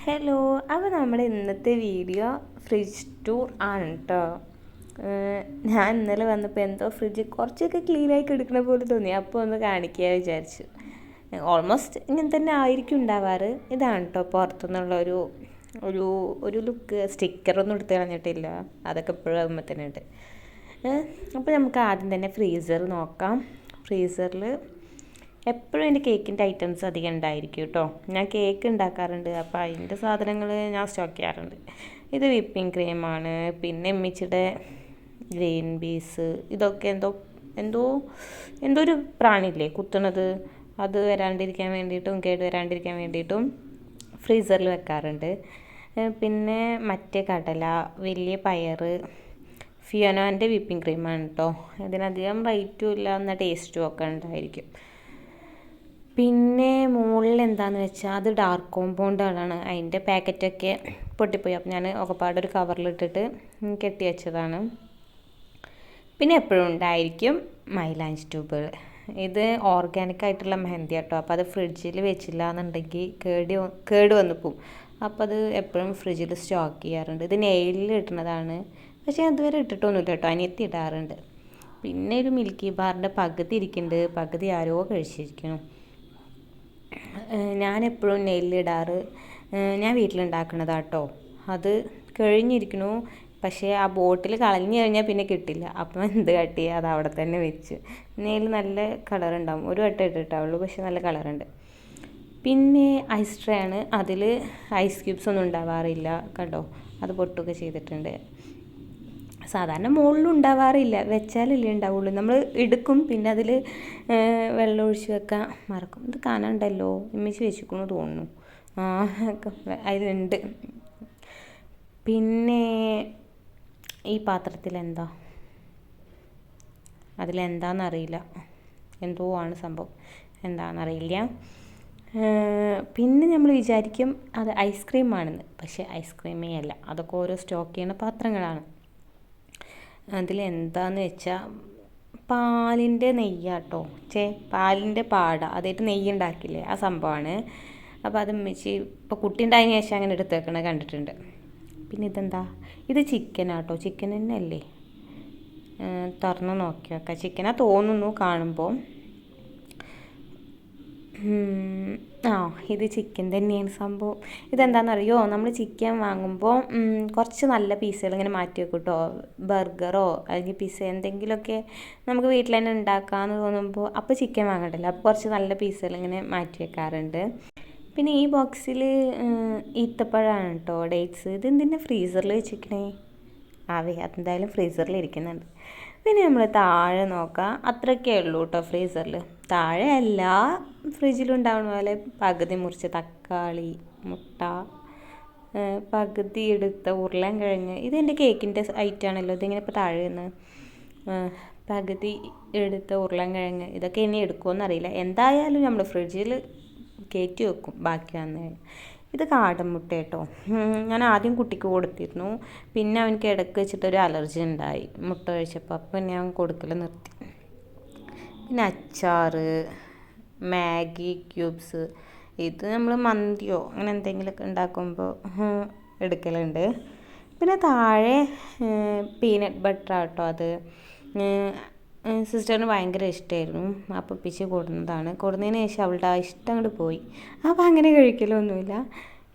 Hello. അപ്പോൾ നമ്മുടെ ഇന്നത്തെ വീഡിയോ ഫ്രിഡ്ജ് ടൂർ ആണ് കേട്ടോ. ഞാൻ ഇന്നലെ വന്നപ്പോൾ എന്തോ ഫ്രിഡ്ജ് കുറച്ചൊക്കെ ക്ലീനായി കിടക്കുന്ന പോലെ തോന്നി, അപ്പോൾ ഒന്ന് കാണിക്കുക വിചാരിച്ചു. ഓൾമോസ്റ്റ് ഇങ്ങനെ തന്നെ ആയിരിക്കും ഉണ്ടാവാറ്. ഇതാണ് കേട്ടോ പുറത്തുനിന്നുള്ള ഒരു ഒരു ഒരു ലുക്ക്. സ്റ്റിക്കറൊന്നും എടുത്ത് കളഞ്ഞിട്ടില്ല, അതൊക്കെ ഇപ്പോഴും ആകുമ്പോൾ തന്നെ ഉണ്ട്. അപ്പോൾ നമുക്ക് ആദ്യം തന്നെ ഫ്രീസർ നോക്കാം. ഫ്രീസറിൽ എപ്പോഴും എൻ്റെ കേക്കിൻ്റെ ഐറ്റംസ് അധികം ഉണ്ടായിരിക്കും കേട്ടോ. ഞാൻ കേക്ക് ഉണ്ടാക്കാറുണ്ട്, അപ്പോൾ അതിൻ്റെ സാധനങ്ങൾ ഞാൻ സ്റ്റോക്ക് ചെയ്യാറുണ്ട്. ഇത് വിപ്പിംഗ് ക്രീമാണ്, പിന്നെ എമ്മിച്ചിയുടെ ഗ്രീൻ പീസ്, ഇതൊക്കെ എന്തോ എന്തോ എന്തോ ഒരു പ്രാണിയില്ലേ കുത്തുന്നത്, അത് വരാണ്ടിരിക്കാൻ വേണ്ടിയിട്ടും കേട് വരാണ്ടിരിക്കാൻ വേണ്ടിയിട്ടും ഫ്രീസറിൽ വെക്കാറുണ്ട്. പിന്നെ മറ്റേ കടല, വലിയ പയർ, ഫിയോനാൻ്റെ വിപ്പിംഗ് ക്രീമാണ് കേട്ടോ. ഇതിനധികം റേറ്റും ഇല്ല, എന്നാൽ ടേസ്റ്റും ഒക്കെ ഉണ്ടായിരിക്കും. പിന്നെ മുകളിൽ എന്താണെന്ന് വെച്ചാൽ അത് ഡാർക്ക് കോമ്പൗണ്ടാണ്, അതിൻ്റെ പാക്കറ്റൊക്കെ പൊട്ടിപ്പോയി. അപ്പോൾ ഞാൻ ഒക്കെപ്പാടൊരു കവറിലിട്ടിട്ട് കെട്ടി വെച്ചതാണ്. പിന്നെ എപ്പോഴും ഉണ്ടായിരിക്കും മൈലാഞ്ചി ട്യൂബുകൾ. ഇത് ഓർഗാനിക് ആയിട്ടുള്ള മെഹന്തി കേട്ടോ. അപ്പോൾ അത് ഫ്രിഡ്ജിൽ വെച്ചില്ല എന്നുണ്ടെങ്കിൽ കേട് വന്നു പോവും. അപ്പോൾ അത് എപ്പോഴും ഫ്രിഡ്ജിൽ സ്റ്റോക്ക് ചെയ്യാറുണ്ട്. ഇത് നെയിലിൽ ഇടുന്നതാണ്, പക്ഷേ അതുവരെ ഇട്ടിട്ടൊന്നുമില്ല കേട്ടോ, അനിയത്തി ഇടാറുണ്ട്. പിന്നെ ഒരു മിൽക്കി ബാറിൻ്റെ പകുതി ഇരിക്കുന്നുണ്ട്, പകുതി ആരോ കഴിച്ചിരിക്കണം. ഞാനെപ്പോഴും നെല്ലിടാറ് ഞാൻ വീട്ടിലുണ്ടാക്കണതാട്ടോ. അത് കഴിഞ്ഞിരിക്കണു, പക്ഷേ ആ ബോട്ടിൽ കളഞ്ഞു കഴിഞ്ഞാൽ പിന്നെ കിട്ടില്ല. അപ്പം എന്ത് കാട്ടി, അത് അവിടെ തന്നെ വെച്ച്. നെല്ല് നല്ല കളറുണ്ടാവും, ഒരു വട്ടം ഇട്ടിട്ടാവുള്ളൂ, പക്ഷേ നല്ല കളറുണ്ട്. പിന്നെ ഐസ് ട്രേ ആണ്, അതിൽ ഐസ് ക്യൂബ്സ് ഒന്നും ഉണ്ടാവാറില്ല കണ്ടോ, അത് പൊട്ടുകയൊക്കെ ചെയ്തിട്ടുണ്ട്. സാധാരണ മുകളിലും ഉണ്ടാവാറില്ല, വെച്ചാലല്ലേ ഉണ്ടാവുള്ളൂ. നമ്മൾ എടുക്കും, പിന്നെ അതിൽ വെള്ളം ഒഴിച്ച് വെക്കാൻ മറക്കും. ഇത് കാണണ്ടല്ലോ, ഇമ്മിച്ച് വെച്ചിരിക്കുന്നു തോന്നുന്നു. അതിലുണ്ട്. പിന്നെ ഈ പാത്രത്തിൽ എന്താ, അതിലെന്താണെന്നറിയില്ല, എന്തോ ആണ് സംഭവം, എന്താണെന്നറിയില്ല. പിന്നെ നമ്മൾ വിചാരിക്കും അത് ഐസ്ക്രീമാണെന്ന്, പക്ഷേ ഐസ്ക്രീമേ അല്ല, അതൊക്കെ ഓരോ സ്റ്റോക്ക് ചെയ്യുന്ന പാത്രങ്ങളാണ്. അതിലെന്താന്ന് വെച്ചാൽ പാലിൻ്റെ നെയ്യാട്ടോ, പാലിൻ്റെ പാട, അതായിട്ട് നെയ്യ് ഉണ്ടാക്കില്ലേ, ആ സംഭവമാണ്. അപ്പോൾ അത് വെച്ച് ഇപ്പോൾ കുട്ടി ഉണ്ടായതിനു ശേഷം അങ്ങനെ എടുത്ത് വെക്കണത് കണ്ടിട്ടുണ്ട്. പിന്നെ ഇതെന്താ, ഇത് ചിക്കനാട്ടോ, ചിക്കൻ തന്നെ അല്ലേ, തുറന്ന് നോക്കി വെക്കാം. ചിക്കനാ തോന്നുന്നു കാണുമ്പോൾ. ഇത് ചിക്കൻ തന്നെയാണ് സംഭവം. ഇതെന്താണെന്നറിയോ, നമ്മൾ ചിക്കൻ വാങ്ങുമ്പോൾ കുറച്ച് നല്ല പീസുകൾ ഇങ്ങനെ മാറ്റി വെക്കും കേട്ടോ. ബർഗറോ അല്ലെങ്കിൽ പിസ്സ എന്തെങ്കിലുമൊക്കെ നമുക്ക് വീട്ടിൽ തന്നെ ഉണ്ടാക്കാമെന്ന് തോന്നുമ്പോൾ അപ്പോൾ ചിക്കൻ വാങ്ങണ്ടല്ലോ, അപ്പോൾ കുറച്ച് നല്ല പീസുകൾ ഇങ്ങനെ മാറ്റി വെക്കാറുണ്ട്. പിന്നെ ഈ ബോക്സിൽ ഈത്തപ്പഴമാണ് കേട്ടോ, ഡേറ്റ്സ്. ഇതെന്തിനാ ഫ്രീസറിൽ വെച്ചിരിക്കണേ? അതെന്തായാലും ഫ്രീസറിൽ ഇരിക്കുന്നുണ്ട്. പിന്നെ നമ്മൾ താഴെ നോക്കാം, അത്രയൊക്കെ ഉള്ളൂ കേട്ടോ ഫ്രീസറിൽ. താഴെ എല്ലാ ഫ്രിഡ്ജിലും ഉണ്ടാവുന്ന പോലെ പകുതി മുറിച്ച തക്കാളി, മുട്ട, പകുതി എടുത്ത ഉരുളൻകിഴങ്ങ്. ഇതെൻ്റെ കേക്കിൻ്റെ ഐറ്റാണല്ലോ, ഇതിങ്ങനെ ഇപ്പോൾ താഴെ നിന്ന് പകുതി എടുത്ത ഉരുളൻകിഴങ്ങ്. ഇതൊക്കെ ഇനി എടുക്കുമെന്നറിയില്ല, എന്തായാലും നമ്മൾ ഫ്രിഡ്ജിൽ കയറ്റി വെക്കും ബാക്കി വന്ന്. ഇത് കാടൻ മുട്ട കേട്ടോ. ഞാൻ ആദ്യം കുട്ടിക്ക് കൊടുത്തിരുന്നു, പിന്നെ അവനക്ക് ഇടയ്ക്ക് വെച്ചിട്ടൊരു അലർജി ഉണ്ടായി മുട്ട കഴിച്ചപ്പോൾ, അപ്പോൾ ഞാൻ കൊടുക്കൽ നിർത്തി. പിന്നെ അച്ചാർ, മാഗി ക്യൂബ്സ്, ഇത് നമ്മൾ മന്തിയോ അങ്ങനെ എന്തെങ്കിലുമൊക്കെ ഉണ്ടാക്കുമ്പോൾ എടുക്കലുണ്ട്. പിന്നെ താഴെ പീനട്ട് ബട്ടർ ആട്ടോ, അത് സിസ്റ്ററിന് ഭയങ്കര ഇഷ്ടമായിരുന്നു, അപ്പോൾ പിച്ച് കൊടുന്നതാണ്. കൊടുന്നതിന് ശേഷം അവളുടെ ആ ഇഷ്ടം അങ്ങോട്ട് പോയി, അപ്പോൾ അങ്ങനെ കഴിക്കലൊന്നുമില്ല.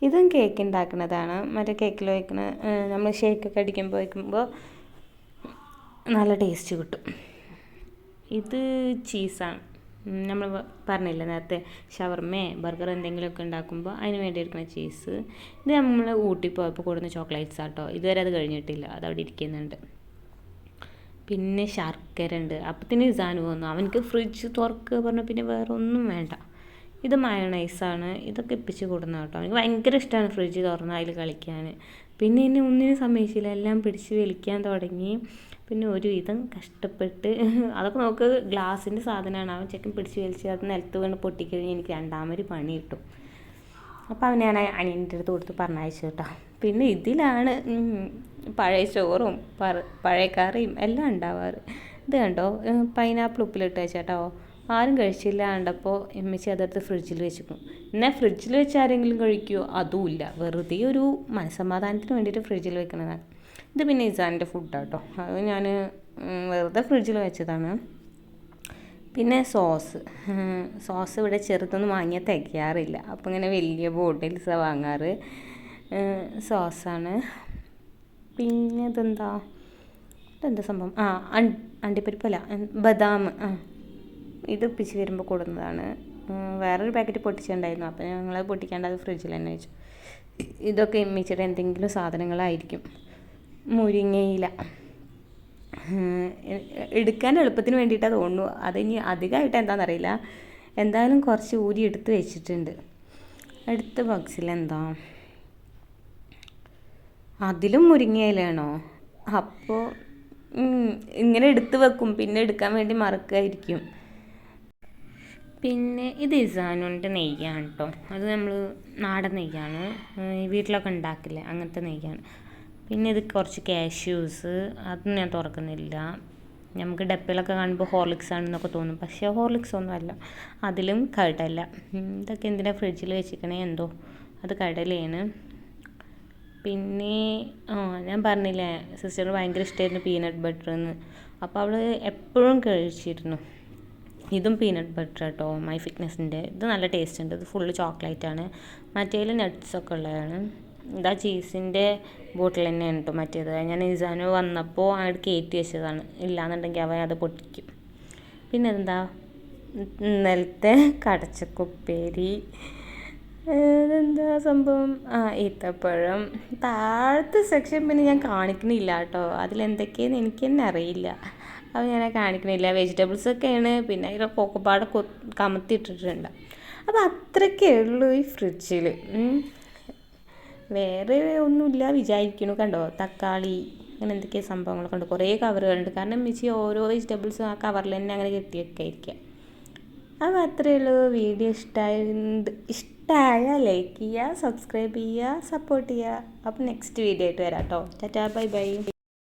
ഇതും കേക്ക് ഉണ്ടാക്കുന്നതാണ്, മറ്റേ കേക്കിൽ വയ്ക്കുന്ന നമ്മൾ ഷേക്കൊക്കെ അടിക്കുമ്പോൾ വയ്ക്കുമ്പോൾ നല്ല ടേസ്റ്റ് കിട്ടും. ഇത് ചീസാണ്, നമ്മൾ പറഞ്ഞില്ല നേരത്തെ, ഷവർമേ ബർഗർ എന്തെങ്കിലുമൊക്കെ ഉണ്ടാക്കുമ്പോൾ അതിന് വേണ്ടി എടുക്കുന്ന ചീസ്. ഇത് നമ്മൾ ഊട്ടി പോയപ്പോൾ കൊടുക്കുന്ന ചോക്ലേറ്റ്സ് ആട്ടോ, ഇതുവരെ അത് കഴിഞ്ഞിട്ടില്ല, അതവിടെ ഇരിക്കുന്നുണ്ട്. പിന്നെ ശർക്കര ഉണ്ട്. അപ്പത്തിന് ഇസാന് വന്നു, അവനക്ക് ഫ്രിഡ്ജ് തുറക്കുക പറഞ്ഞാൽ പിന്നെ വേറെ ഒന്നും വേണ്ട. ഇത് മയണൈസാണ്, ഇതൊക്കെ എപ്പിച്ച് കൊടുക്കുന്ന കേട്ടോ. എനിക്ക് ഭയങ്കര ഇഷ്ടമാണ് ഫ്രിഡ്ജ് തുറന്ന് അതിൽ കളിക്കാൻ. പിന്നെ എന്നെ ഒന്നിനും സമ്മതിച്ചില്ല, എല്ലാം പിടിച്ച് വലിക്കാൻ തുടങ്ങി. പിന്നെ ഒരു വിധം കഷ്ടപ്പെട്ട്, അതൊക്കെ നോക്ക് ഗ്ലാസിൻ്റെ സാധനമാണ്, അവൻ ചെക്കൻ പിടിച്ച് വലിച്ച് അത് നിലത്ത് വീണ് പൊട്ടിക്കഴിഞ്ഞ് എനിക്ക് രണ്ടാമൊരു പണി കിട്ടും. അപ്പോൾ അവൻ ഞാൻ അനിയൻ്റെ അടുത്ത് കൊടുത്ത് പറഞ്ഞയച്ചു കേട്ടോ. പിന്നെ ഇതിലാണ് പഴയ ചോറും പഴയ കറിയും എല്ലാം ഉണ്ടാവാറ്. ഇത് കണ്ടോ, പൈനാപ്പിൾ ഉപ്പിലിട്ട് വെച്ചേട്ടോ, ആരും കഴിച്ചില്ല കണ്ടപ്പോൾ എമ്മച്ചി അതെടുത്ത് ഫ്രിഡ്ജിൽ വെച്ചിരിക്കും. എന്നാൽ ഫ്രിഡ്ജിൽ വെച്ച് ആരെങ്കിലും കഴിക്കുമോ? അതുമില്ല. വെറുതെ ഒരു മനസ്സമാധാനത്തിന് വേണ്ടിയിട്ട് ഫ്രിഡ്ജിൽ വെക്കണതാണ്. ഇത് പിന്നെ ഇസാൻ്റെ ഫുഡാട്ടോ, അത് ഞാൻ വെറുതെ ഫ്രിഡ്ജിൽ വെച്ചതാണ്. പിന്നെ സോസ് ഇവിടെ ചെറുതൊന്നും വാങ്ങിയാൽ തികയാറില്ല. അപ്പോൾ ഇങ്ങനെ വലിയ ബോട്ടിൽസാണ് വാങ്ങാറ്. സോസാണ്. പിന്നെ ഇതെന്താ സംഭവം? അണ്ടിപ്പരിപ്പല്ല, ബദാം. ഇത് പിച്ച് വരുമ്പോൾ കൊടുക്കുന്നതാണ്. വേറൊരു പാക്കറ്റ് പൊട്ടിച്ചിട്ടുണ്ടായിരുന്നു, അപ്പോൾ ഞങ്ങൾ പൊട്ടിക്കാണ്ട് അത് ഫ്രിഡ്ജിൽ തന്നെ വെച്ചു. ഇതൊക്കെ എമ്മിച്ചിട്ട് എന്തെങ്കിലും സാധനങ്ങളായിരിക്കും. മുരിങ്ങയില എടുക്കാൻ എളുപ്പത്തിന് വേണ്ടിയിട്ടാണ് തോന്നുന്നു. അതിനി അധികമായിട്ട് എന്താണെന്നറിയില്ല. എന്തായാലും കുറച്ച് ഊരി എടുത്ത് വെച്ചിട്ടുണ്ട്. അടുത്ത ബോക്സിൽ എന്താ? അതിലും മുരിങ്ങയിലാണോ? അപ്പോൾ ഇങ്ങനെ എടുത്ത് വെക്കും, പിന്നെ എടുക്കാൻ വേണ്ടി മറക്കുമായിരിക്കും. പിന്നെ ഇത് ഇസാനുൻ്റെ നെയ്യാണ് കേട്ടോ. അത് നമ്മൾ നാടൻ നെയ്യാണ്, വീട്ടിലൊക്കെ ഉണ്ടാക്കില്ലേ അങ്ങനത്തെ നെയ്യാണ്. പിന്നെ ഇത് കുറച്ച് കാഷ്യൂസ്, അതൊന്നും ഞാൻ തുറക്കുന്നില്ല. നമുക്ക് ഡപ്പയിലൊക്കെ കാണുമ്പോൾ ഹോർലിക്സ് ആണെന്നൊക്കെ തോന്നും, പക്ഷേ ഹോർലിക്സ് ഒന്നും അല്ല, അതിലും കടല. ഇതൊക്കെ എന്തിനാ ഫ്രിഡ്ജിൽ വെച്ചിരിക്കണേ എന്തോ, അത് കടലയാണ്. പിന്നെ ഞാൻ പറഞ്ഞില്ലേ സിസ്റ്ററിന് ഭയങ്കര ഇഷ്ടമായിരുന്നു പീനട്ട് ബട്ടർ എന്ന്, അപ്പോൾ അവൾ എപ്പോഴും കഴിച്ചിരുന്നു. ഇതും പീനട്ട് ബട്ടർ കേട്ടോ, മൈ ഫിറ്റ്നസിൻ്റെ. ഇത് നല്ല ടേസ്റ്റ് ഉണ്ട്. ഇത് ഫുള്ള് ചോക്ലേറ്റാണ്, മറ്റേതിൽ നട്ട്സൊക്കെ ഉള്ളതാണ്. ഇതാ ചീസിൻ്റെ ബോട്ടിൽ തന്നെയാണ് കേട്ടോ മറ്റേത്. ഞാൻ ഇസാനു വന്നപ്പോൾ അങ്ങോട്ട് കയറ്റി വെച്ചതാണ്, ഇല്ലാന്നുണ്ടെങ്കിൽ അവൻ അത് പൊട്ടിക്കും. പിന്നെ എന്താ ഇന്നലത്തെ കടച്ചക്കുപ്പേരി. ഇതെന്താ സംഭവം? ഈത്തപ്പഴം. താഴത്തെ സെക്ഷൻ പിന്നെ ഞാൻ കാണിക്കണില്ല കേട്ടോ, അതിലെന്തൊക്കെയെന്ന് എനിക്ക് തന്നെ അറിയില്ല, അത് ഞാൻ കാണിക്കണില്ല. വെജിറ്റബിൾസൊക്കെയാണ്, പിന്നെ അതിൽ കൊക്കപ്പാട് കമത്തിയിട്ടിട്ടുണ്ട്. അപ്പോൾ അത്രയ്ക്കേ ഉള്ളൂ ഈ ഫ്രിഡ്ജിൽ. വേറെ ഒന്നുമില്ല വിചാരിക്കണു. കണ്ടോ, തക്കാളി അങ്ങനെ എന്തൊക്കെയോ സംഭവങ്ങളൊക്കെ ഉണ്ട്. കുറേ കവറുകളുണ്ട്, കാരണം മിച്ചി ഓരോ വെജിറ്റബിൾസും ആ കവറിൽ തന്നെ അങ്ങനെ കെട്ടിയൊക്കെ ആയിരിക്കാം. അപ്പോൾ അത്രയേ ഉള്ളൂ. വീഡിയോ ഇഷ്ടമായ ലൈക്ക് ചെയ്യുക, സബ്സ്ക്രൈബ് ചെയ്യുക, സപ്പോർട്ട് ചെയ്യുക. അപ്പോൾ നെക്സ്റ്റ് വീഡിയോ ആയിട്ട് വരാം കേട്ടോ. Tata, bye bye.